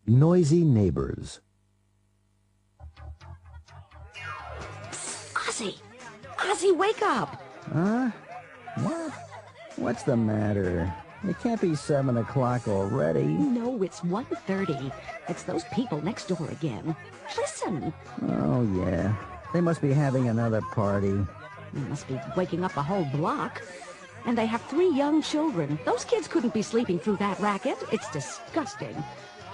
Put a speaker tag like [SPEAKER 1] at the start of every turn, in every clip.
[SPEAKER 1] Noisy neighbors.
[SPEAKER 2] Ozzy! Ozzy, wake up!
[SPEAKER 1] Huh? What? What's the matter? It can't be 7 o'clock already.
[SPEAKER 2] No, it's 1:30. It's those people next door again. Listen!
[SPEAKER 1] Oh, yeah. They must be having another party.
[SPEAKER 2] They must be waking up a whole block. And they have 3 young children. Those kids couldn't be sleeping through that racket. It's disgusting.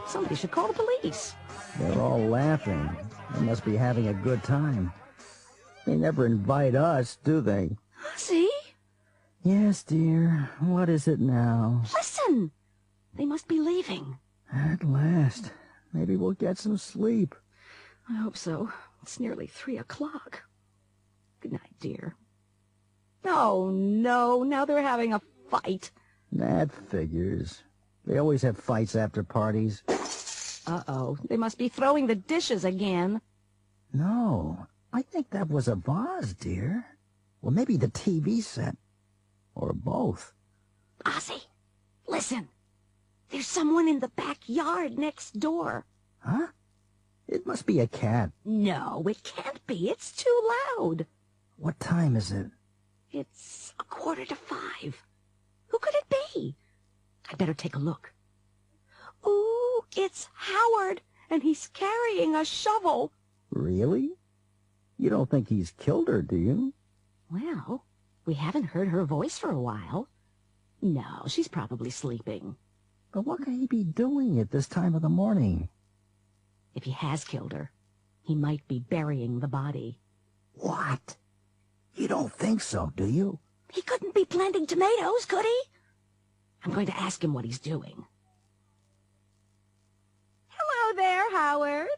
[SPEAKER 2] Somebody should call the police.
[SPEAKER 1] They're all laughing. They must be having a good time. They never invite us, do they?
[SPEAKER 2] Ozzy?
[SPEAKER 1] Yes, dear. What is it now?
[SPEAKER 2] Listen! They must be leaving.
[SPEAKER 1] At last. Maybe we'll get some sleep.
[SPEAKER 2] I hope so. It's nearly 3 o'clock. Good night, dear. Oh, no. Now they're having a fight.
[SPEAKER 1] That figures. They always have fights after parties.
[SPEAKER 2] Uh-oh. They must be throwing the dishes again.
[SPEAKER 1] No. I think that was a vase, dear. Well, maybe the TV set. Or both.
[SPEAKER 2] Ozzy, listen. There's someone in the backyard next door.
[SPEAKER 1] Huh? It must be a cat.
[SPEAKER 2] No, it can't be. It's too loud.
[SPEAKER 1] What time is it?
[SPEAKER 2] It's 4:45. Who could it be? I'd better take a look. Ooh, it's Howard, and he's carrying a shovel.
[SPEAKER 1] Really? You don't think he's killed her, do you?
[SPEAKER 2] Well, we haven't heard her voice for a while. No, she's probably sleeping.
[SPEAKER 1] But what can he be doing at this time of the morning?
[SPEAKER 2] If he has killed her, he might be burying the body.
[SPEAKER 1] What? You don't think so, do you?
[SPEAKER 2] He couldn't be planting tomatoes, could he? I'm going to ask him what he's doing. Hello there, Howard.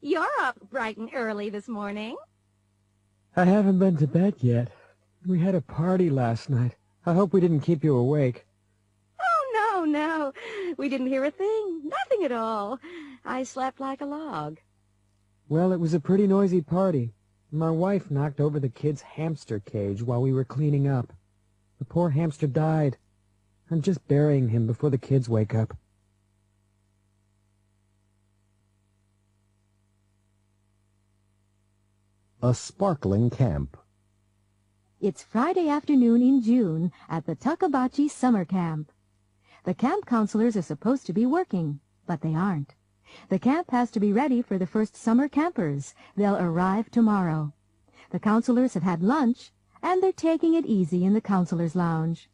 [SPEAKER 2] You're up bright and early this morning.
[SPEAKER 3] I haven't been to bed yet. We had a party last night. I hope we didn't keep you awake.
[SPEAKER 2] Oh, no. We didn't hear a thing. Nothing at all. I slept like a log.
[SPEAKER 3] Well, it was a pretty noisy party. My wife knocked over the kid's hamster cage while we were cleaning up. The poor hamster died. I'm just burying him before the kids wake up.
[SPEAKER 1] A sparkling camp.
[SPEAKER 4] It's Friday afternoon in June at the Takabachi Summer Camp. The camp counselors are supposed to be working, but they aren't. The camp has to be ready for the first summer campers. They'll arrive tomorrow. The counselors have had lunch, and they're taking it easy in the counselors' lounge.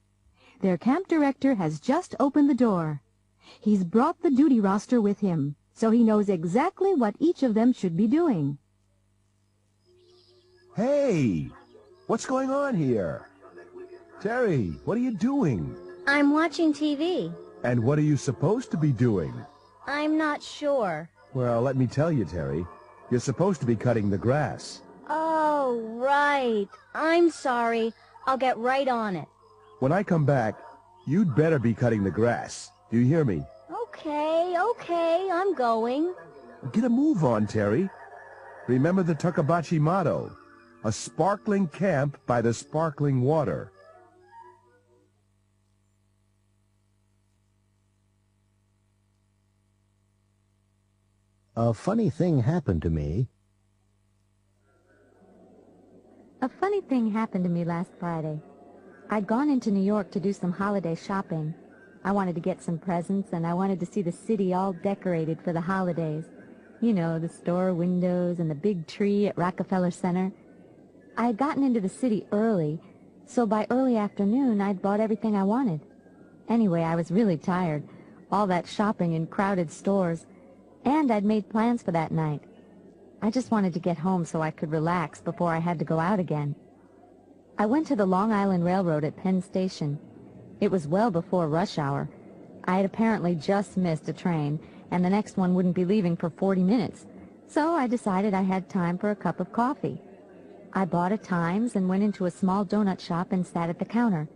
[SPEAKER 4] Their camp director has just opened the door. He's brought the duty roster with him, so he knows exactly what each of them should be doing.
[SPEAKER 5] Hey, what's going on here? Terry, what are you doing?
[SPEAKER 6] I'm watching TV.
[SPEAKER 5] And what are you supposed to be doing?
[SPEAKER 6] I'm not sure.
[SPEAKER 5] Well, let me tell you, Terry. You're supposed to be cutting the grass.
[SPEAKER 6] Oh, right. I'm sorry. I'll get right on it.
[SPEAKER 5] When I come back, you'd better be cutting the grass. Do you hear me?
[SPEAKER 6] Okay, I'm going.
[SPEAKER 5] Get a move on, Terry. Remember the Takabachi motto. A sparkling camp by the sparkling water.
[SPEAKER 1] A funny thing happened to me.
[SPEAKER 4] A funny thing happened to me last Friday. I'd gone into New York to do some holiday shopping. I wanted to get some presents, and I wanted to see the city all decorated for the holidays. You know, the store windows and the big tree at Rockefeller Center. I had gotten into the city early, so by early afternoon I'd bought everything I wanted. Anyway, I was really tired, all that shopping in crowded stores, and I'd made plans for that night. I just wanted to get home so I could relax before I had to go out again. I went to the Long Island Railroad at Penn Station. It was well before rush hour. I had apparently just missed a train, and the next one wouldn't be leaving for 40 minutes, so I decided I had time for a cup of coffee. I bought a Times and went into a small donut shop and sat at the counter.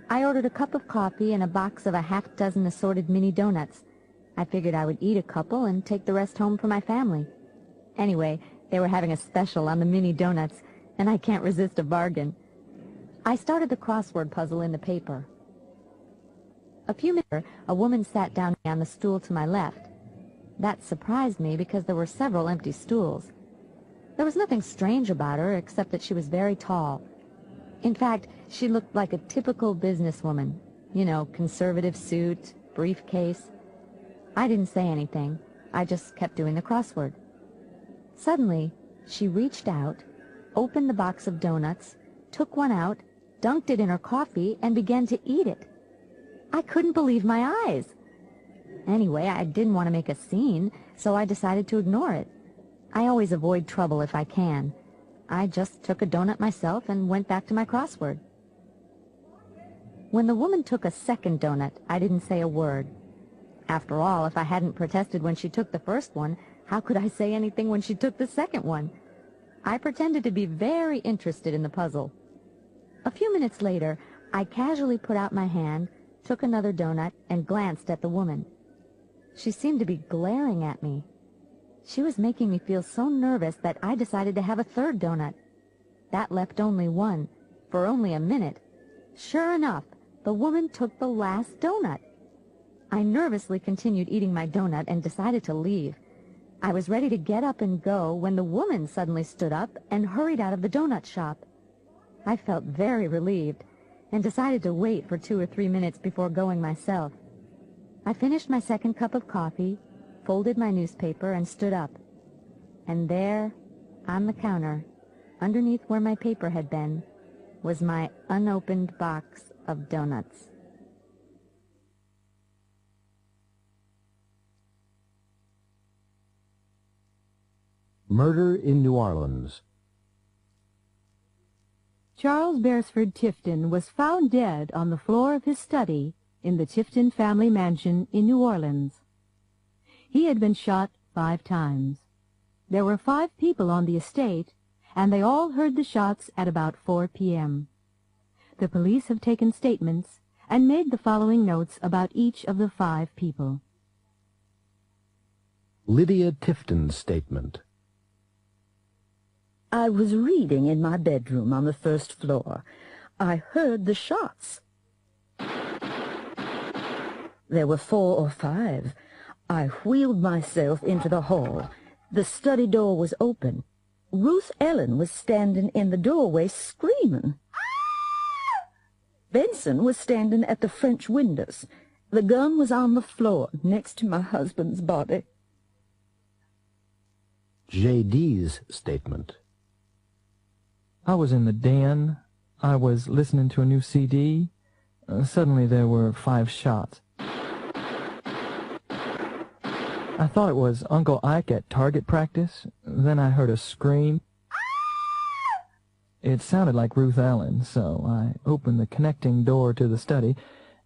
[SPEAKER 4] I ordered a cup of coffee and a box of a half-dozen assorted mini donuts. I figured I would eat a couple and take the rest home for my family. Anyway, they were having a special on the mini donuts, and I can't resist a bargain. I started the crossword puzzle in the paper. A few minutes later, a woman sat down on the stool to my left. That surprised me because there were several empty stools. There was nothing strange about her except that she was very tall. In fact, she looked like a typical businesswoman. You know, conservative suit, briefcase. I didn't say anything. I just kept doing the crossword. Suddenly, she reached out, opened the box of donuts, took one out, dunked it in her coffee, and began to eat it. I couldn't believe my eyes. Anyway, I didn't want to make a scene, so I decided to ignore it. I always avoid trouble if I can. I just took a donut myself and went back to my crossword. When the woman took a second donut, I didn't say a word. After all, if I hadn't protested when she took the first one, how could I say anything when she took the second one? I pretended to be very interested in the puzzle. A few minutes later, I casually put out my hand, took another donut, and glanced at the woman. She seemed to be glaring at me. She was making me feel so nervous that I decided to have a third donut. That left only one, for only a minute. Sure enough, the woman took the last donut. I nervously continued eating my donut and decided to leave. I was ready to get up and go when the woman suddenly stood up and hurried out of the donut shop. I felt very relieved and decided to wait for 2 or 3 minutes before going myself. I finished my second cup of coffee, folded my newspaper, and stood up. And there, on the counter, underneath where my paper had been, was my unopened box of donuts.
[SPEAKER 7] Murder in New Orleans.
[SPEAKER 8] Charles Beresford Tifton was found dead on the floor of his study in the Tifton family mansion in New Orleans. He had been shot 5 times. There were 5 people on the estate, and they all heard the shots at about 4 p.m. The police have taken statements and made the following notes about each of the 5 people.
[SPEAKER 7] Lydia Tifton's statement.
[SPEAKER 9] I was reading in my bedroom on the 1st floor. I heard the shots. There were 4 or 5. I wheeled myself into the hall. The study door was open. Ruth Ellen was standing in the doorway screaming. Benson was standing at the French windows. The gun was on the floor next to my husband's body.
[SPEAKER 7] J.D.'s statement.
[SPEAKER 10] I was in the den. I was listening to a new CD. Suddenly there were 5 shots. I thought it was Uncle Ike at target practice. Then I heard a scream. It sounded like Ruth Ellen, so I opened the connecting door to the study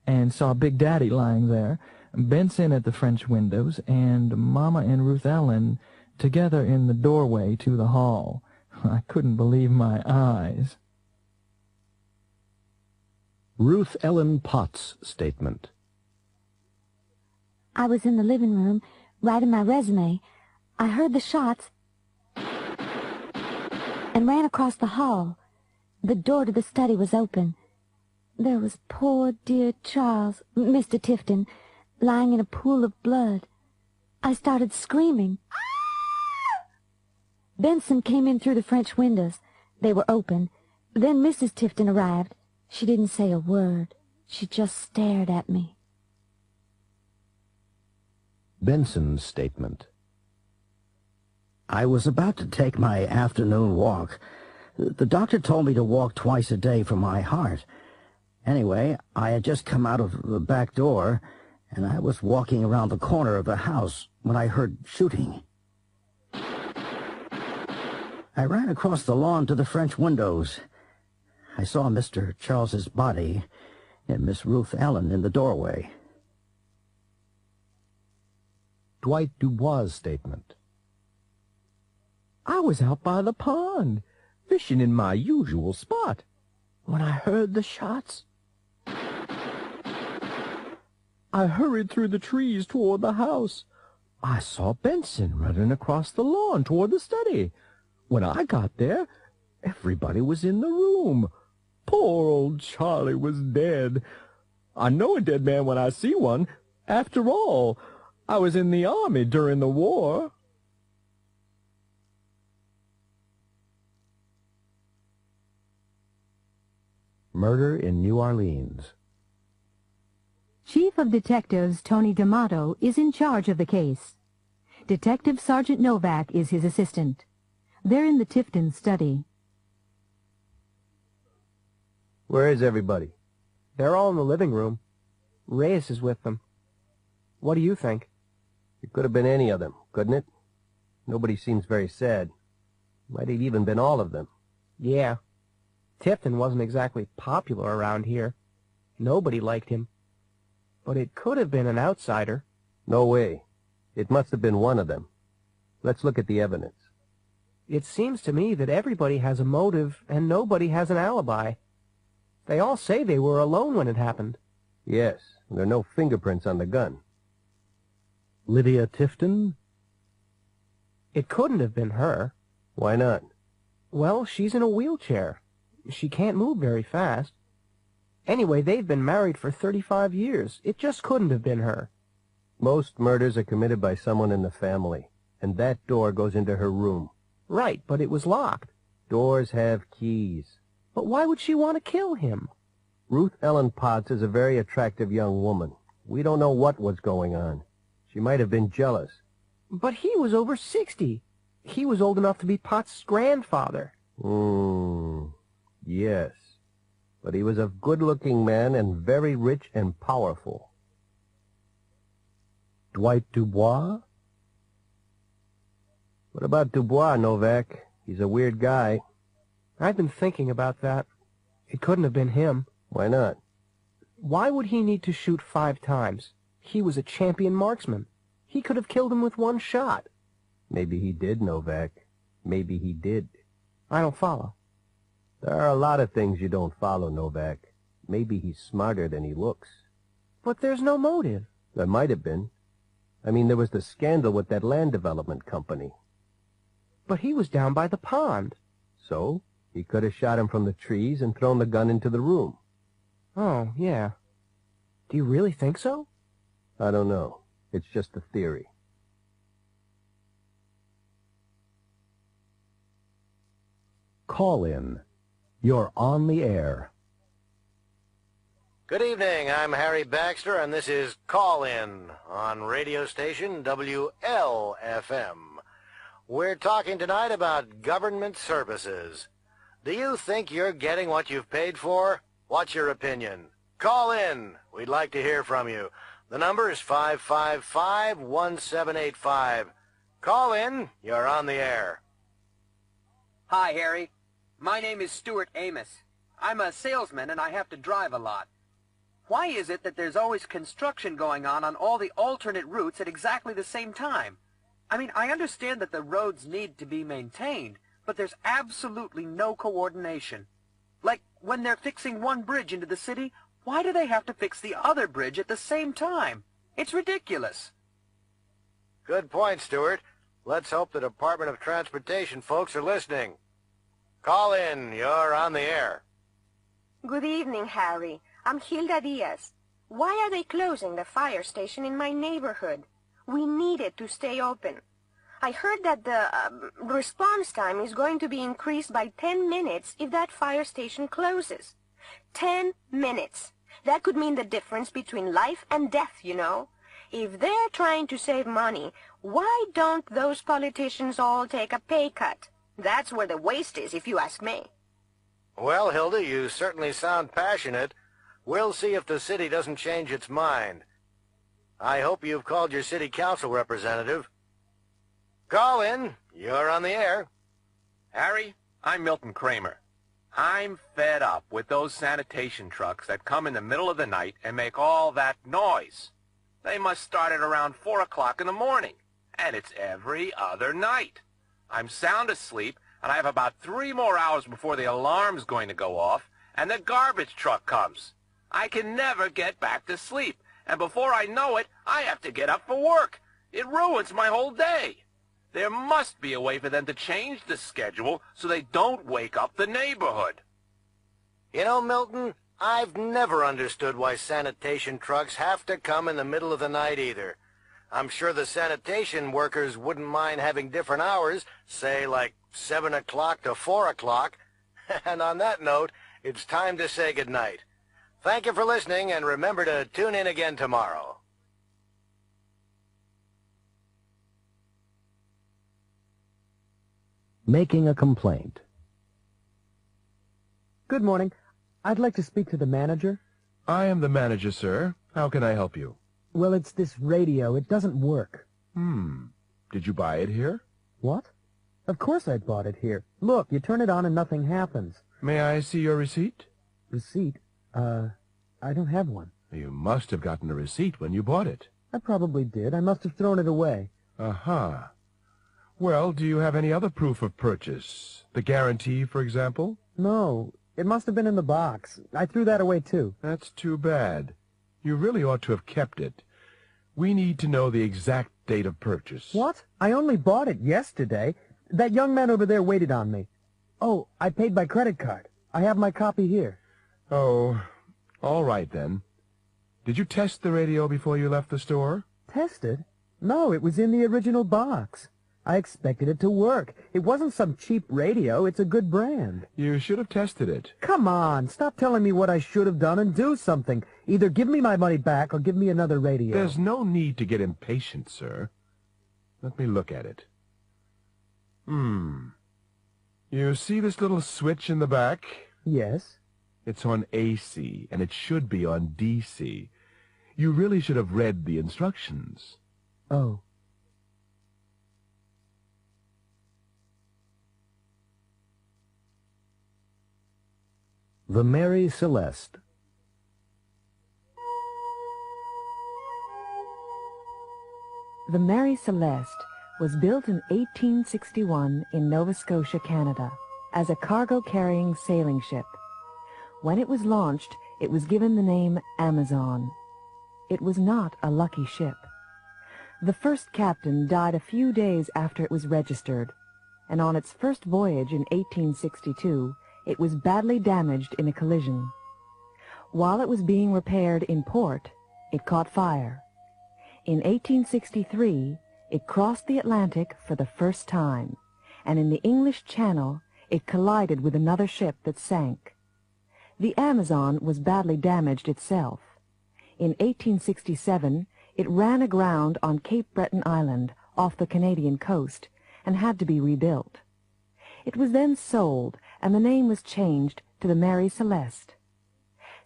[SPEAKER 10] and saw Big Daddy lying there, Benson at the French windows, and Mama and Ruth Ellen together in the doorway to the hall. I couldn't believe my eyes.
[SPEAKER 7] Ruth Ellen Potts' statement.
[SPEAKER 4] I was in the living room, writing my resume. I heard the shots and ran across the hall. The door to the study was open. There was poor dear Charles, Mr. Tifton, lying in a pool of blood. I started screaming. Benson came in through the French windows. They were open. Then Mrs. Tifton arrived. She didn't say a word. She just stared at me.
[SPEAKER 7] Benson's statement.
[SPEAKER 1] I was about to take my afternoon walk. The doctor told me to walk twice a day for my heart. Anyway, I had just come out of the back door, and I was walking around the corner of the house when I heard shooting. I ran across the lawn to the French windows. I saw Mr. Charles's body and Miss Ruth Ellen in the doorway.
[SPEAKER 7] Dwight Dubois' statement.
[SPEAKER 11] I was out by the pond, fishing in my usual spot, when I heard the shots. I hurried through the trees toward the house. I saw Benson running across the lawn toward the study. When I got there, everybody was in the room. Poor old Charlie was dead. I know a dead man when I see one. After all, I was in the army during the war.
[SPEAKER 7] Murder in New Orleans.
[SPEAKER 8] Chief of Detectives Tony D'Amato is in charge of the case. Detective Sergeant Novak is his assistant. They're in the Tifton study.
[SPEAKER 12] Where is everybody?
[SPEAKER 3] They're all in the living room. Reyes is with them. What do you think?
[SPEAKER 12] It could have been any of them, couldn't it? Nobody seems very sad. Might have even been all of them.
[SPEAKER 3] Yeah. Tifton wasn't exactly popular around here. Nobody liked him. But it could have been an outsider.
[SPEAKER 12] No way. It must have been one of them. Let's look at the evidence.
[SPEAKER 3] It seems to me that everybody has a motive and nobody has an alibi. They all say they were alone when it happened.
[SPEAKER 12] Yes, and there are no fingerprints on the gun.
[SPEAKER 7] Lydia Tifton?
[SPEAKER 3] It couldn't have been her.
[SPEAKER 12] Why not?
[SPEAKER 3] Well, she's in a wheelchair. She can't move very fast. Anyway, they've been married for 35 years. It just couldn't have been her.
[SPEAKER 12] Most murders are committed by someone in the family, and that door goes into her room.
[SPEAKER 3] Right, but it was locked.
[SPEAKER 12] Doors have keys.
[SPEAKER 3] But why would she want to kill him?
[SPEAKER 12] Ruth Ellen Potts is a very attractive young woman. We don't know what was going on. She might have been jealous.
[SPEAKER 3] But he was over 60. He was old enough to be Potts' grandfather.
[SPEAKER 12] Yes. But he was a good-looking man and very rich and powerful.
[SPEAKER 7] Dwight Dubois?
[SPEAKER 12] What about Dubois, Novak? He's a weird guy.
[SPEAKER 3] I've been thinking about that. It couldn't have been him.
[SPEAKER 12] Why not?
[SPEAKER 3] Why would he need to shoot 5 times? He was a champion marksman. He could have killed him with 1 shot.
[SPEAKER 12] Maybe he did, Novak. Maybe he did.
[SPEAKER 3] I don't follow.
[SPEAKER 12] There are a lot of things you don't follow, Novak. Maybe he's smarter than he looks.
[SPEAKER 3] But there's no motive.
[SPEAKER 12] There might have been. I mean, there was the scandal with that land development company.
[SPEAKER 3] But he was down by the pond.
[SPEAKER 12] So, he could have shot him from the trees and thrown the gun into the room.
[SPEAKER 3] Oh, yeah. Do you really think so?
[SPEAKER 12] I don't know. It's just a theory.
[SPEAKER 7] Call in. You're on the air.
[SPEAKER 13] Good evening. I'm Harry Baxter, and this is Call In on radio station WLFM. We're talking tonight about government services. Do you think you're getting what you've paid for? What's your opinion? Call in. We'd like to hear from you. The number is 555-1785. Call in. You're on the air.
[SPEAKER 14] Hi, Harry. My name is Stuart Amos. I'm a salesman, and I have to drive a lot. Why is it that there's always construction going on all the alternate routes at exactly the same time? I mean, I understand that the roads need to be maintained, but there's absolutely no coordination. Like, when they're fixing one bridge into the city, why do they have to fix the other bridge at the same time? It's ridiculous.
[SPEAKER 13] Good point, Stuart. Let's hope the Department of Transportation folks are listening. Call in. You're on the air.
[SPEAKER 15] Good evening, Harry. I'm Hilda Diaz. Why are they closing the fire station in my neighborhood? We need it to stay open. I heard that the response time is going to be increased by 10 minutes if that fire station closes. 10 minutes. That could mean the difference between life and death, you know. If they're trying to save money, why don't those politicians all take a pay cut? That's where the waste is, if you ask me.
[SPEAKER 13] Well, Hilda, you certainly sound passionate. We'll see if the city doesn't change its mind. I hope you've called your city council representative. Call in. You're on the air.
[SPEAKER 16] Harry, I'm Milton Kramer. I'm fed up with those sanitation trucks that come in the middle of the night and make all that noise. They must start at around 4 o'clock in the morning, and it's every other night. I'm sound asleep, and I have about 3 more hours before the alarm's going to go off, and the garbage truck comes. I can never get back to sleep, and before I know it, I have to get up for work. It ruins my whole day. There must be a way for them to change the schedule so they don't wake up the neighborhood.
[SPEAKER 13] You know, Milton, I've never understood why sanitation trucks have to come in the middle of the night either. I'm sure the sanitation workers wouldn't mind having different hours, say like 7 o'clock to 4 o'clock. And on that note, it's time to say goodnight. Thank you for listening, and remember to tune in again tomorrow.
[SPEAKER 7] Making a complaint.
[SPEAKER 3] Good morning. I'd like to speak to the manager.
[SPEAKER 5] I am the manager, sir. How can I help you?
[SPEAKER 3] Well, it's this radio. It doesn't work.
[SPEAKER 5] Did you buy it here?
[SPEAKER 3] What? Of course I bought it here. Look, you turn it on and nothing happens.
[SPEAKER 5] May I see your receipt?
[SPEAKER 3] Receipt? I don't have one.
[SPEAKER 5] You must have gotten a receipt when you bought it.
[SPEAKER 3] I probably did. I must have thrown it away.
[SPEAKER 5] Aha. Well, do you have any other proof of purchase? The guarantee, for example?
[SPEAKER 3] No. It must have been in the box. I threw that away, too.
[SPEAKER 5] That's too bad. You really ought to have kept it. We need to know the exact date of purchase.
[SPEAKER 3] What? I only bought it yesterday. That young man over there waited on me. Oh, I paid by credit card. I have my copy here.
[SPEAKER 5] Oh, all right then. Did you test the radio before you left the store?
[SPEAKER 3] Tested? No, it was in the original box. I expected it to work. It wasn't some cheap radio. It's a good brand.
[SPEAKER 5] You should have tested it.
[SPEAKER 3] Come on, stop telling me what I should have done and do something. Either give me my money back or give me another radio.
[SPEAKER 5] There's no need to get impatient, sir. Let me look at it. You see this little switch in the back?
[SPEAKER 3] Yes.
[SPEAKER 5] It's on AC, and it should be on DC. You really should have read the instructions.
[SPEAKER 3] Oh.
[SPEAKER 7] The Mary Celeste.
[SPEAKER 8] The Mary Celeste was built in 1861 in Nova Scotia, Canada, as a cargo-carrying sailing ship. When it was launched, it was given the name Amazon. It was not a lucky ship. The first captain died a few days after it was registered, and on its first voyage in 1862, it was badly damaged in a collision. While it was being repaired in port, it caught fire. In 1863, it crossed the Atlantic for the first time, and in the English Channel, it collided with another ship that sank. The Amazon was badly damaged itself. In 1867, it ran aground on Cape Breton Island off the Canadian coast and had to be rebuilt. It was then sold, and the name was changed to the Mary Celeste.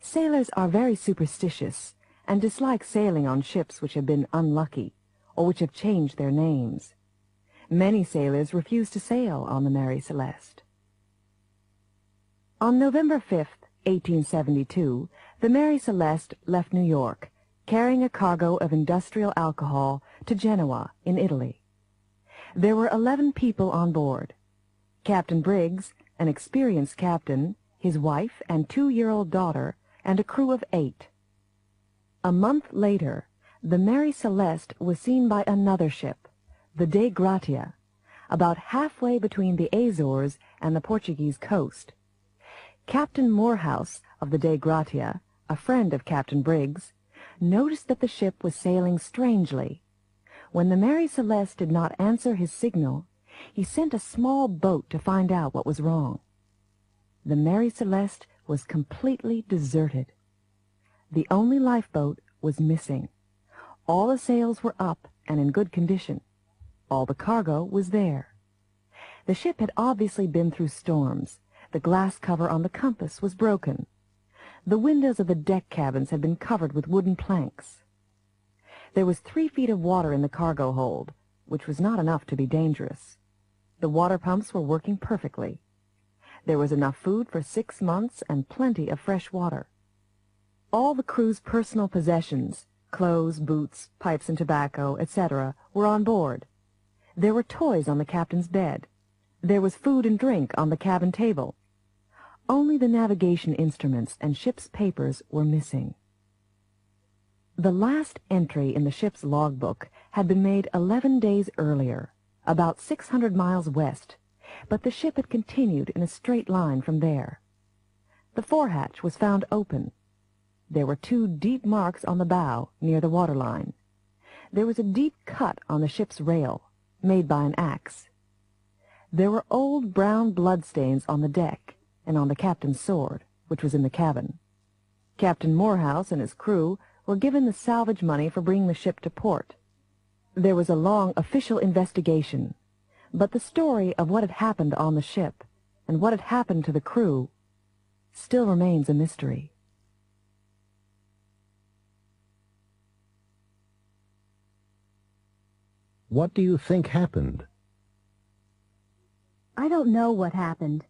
[SPEAKER 8] Sailors are very superstitious and dislike sailing on ships which have been unlucky or which have changed their names. Many sailors refuse to sail on the Mary Celeste. On November 5th, 1872, the Mary Celeste left New York, carrying a cargo of industrial alcohol to Genoa in Italy. There were 11 people on board. Captain Briggs, an experienced captain, his wife and 2-year-old daughter, and a crew of 8. A month later, the Mary Celeste was seen by another ship, the Dei Gratia, about halfway between the Azores and the Portuguese coast. Captain Morehouse of the Dei Gratia, a friend of Captain Briggs, noticed that the ship was sailing strangely. When the Mary Celeste did not answer his signal, he sent a small boat to find out what was wrong. The Mary Celeste was completely deserted. The only lifeboat was missing. All the sails were up and in good condition. All the cargo was there. The ship had obviously been through storms. The glass cover on the compass was broken. The windows of the deck cabins had been covered with wooden planks. There was 3 feet of water in the cargo hold, which was not enough to be dangerous. The water pumps were working perfectly. There was enough food for 6 months and plenty of fresh water. All the crew's personal possessions, clothes, boots, pipes and tobacco, etc., were on board. There were toys on the captain's bed. There was food and drink on the cabin table. Only the navigation instruments and ship's papers were missing. The last entry in the ship's logbook had been made 11 days earlier, about 600 miles west, but the ship had continued in a straight line from there. The forehatch was found open. There were 2 deep marks on the bow near the waterline.
[SPEAKER 17] There was a deep cut on the ship's rail, made by an axe. There were old brown bloodstains on the deck and on the captain's sword, which was in the cabin. Captain Morehouse and his crew were given the salvage money for bringing the ship to port. There was a long official investigation, but the story of what had happened on the ship and what had happened to the crew still remains a mystery.
[SPEAKER 7] What do you think happened?
[SPEAKER 8] I don't know what happened,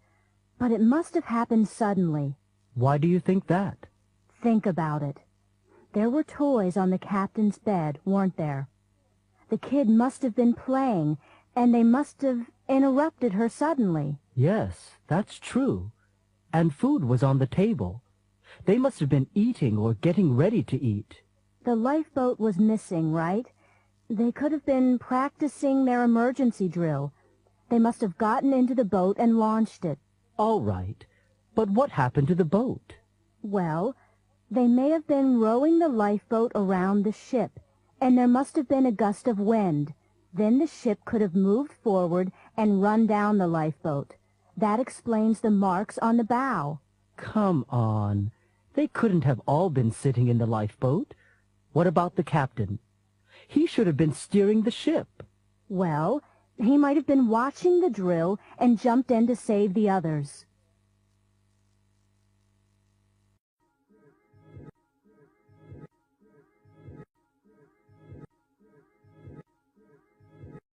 [SPEAKER 8] but it must have happened suddenly.
[SPEAKER 18] Why do you think that?
[SPEAKER 8] Think about it. There were toys on the captain's bed, weren't there? The kid must have been playing, and they must have interrupted her suddenly.
[SPEAKER 18] Yes, that's true. And food was on the table. They must have been eating or getting ready to eat.
[SPEAKER 8] The lifeboat was missing, right? They could have been practicing their emergency drill. They must have gotten into the boat and launched it.
[SPEAKER 18] All right. But what happened to the boat?
[SPEAKER 8] Well, they may have been rowing the lifeboat around the ship, and there must have been a gust of wind. Then the ship could have moved forward and run down the lifeboat. That explains the marks on the bow.
[SPEAKER 18] Come on. They couldn't have all been sitting in the lifeboat. What about the captain? He should have been steering the ship.
[SPEAKER 8] Well, he might have been watching the drill and jumped in to save the others.